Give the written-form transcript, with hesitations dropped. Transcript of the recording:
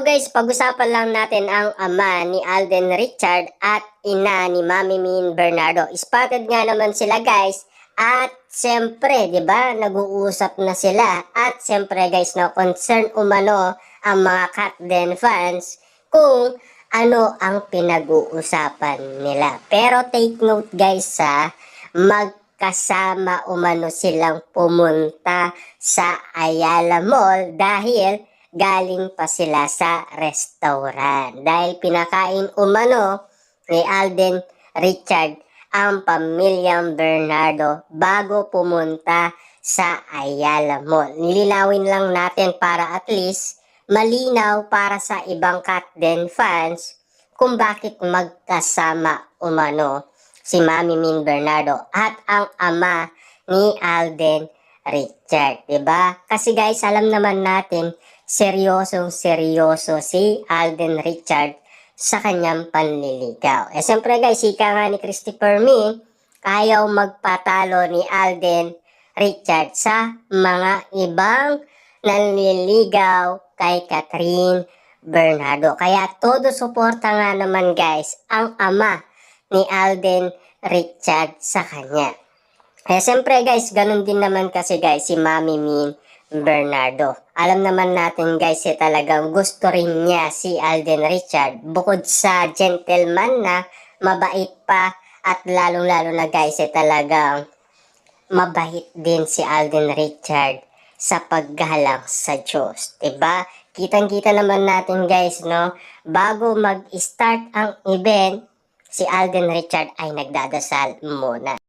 guys, pag-usapan lang natin ang ama ni Alden Richard at ina ni Mami Min Bernardo. Spotted nga naman sila guys at siyempre, di ba, nag-uusap na sila. At siyempre guys, no, concern umano ang mga Kat Den fans kung ano ang pinag-uusapan nila. Pero take note guys sa magkasama umano silang pumunta sa Ayala Mall dahil galing pa sila sa restaurant. Dahil pinakain umano ni Alden Richard ang pamilyang Bernardo bago pumunta sa Ayala Mall. Nilinawin lang natin para at least malinaw para sa ibang Kat Den fans kung bakit magkasama umano si Mami Min Bernardo at ang ama ni Alden Richard, diba? Kasi guys, alam naman natin, seryosong-seryoso si Alden Richard sa kanyang panliligaw. Siyempre guys, ika nga ni Christopher Min, ayaw magpatalo ni Alden Richard sa mga ibang nanliligaw kay Catherine Bernardo. Kaya todo suporta nga naman guys ang ama ni Alden Richard sa kanya. Siyempre guys, ganun din naman kasi guys si Mami Min Bernardo. Alam naman natin guys, talagang gusto rin niya si Alden Richard. Bukod sa gentleman na, mabait pa at lalong-lalo na guys, talagang mabait din si Alden Richard sa paggalang sa Diyos. Diba? Kitang-kita naman natin guys, no? Bago mag-start ang event, si Alden Richard ay nagdadasal muna.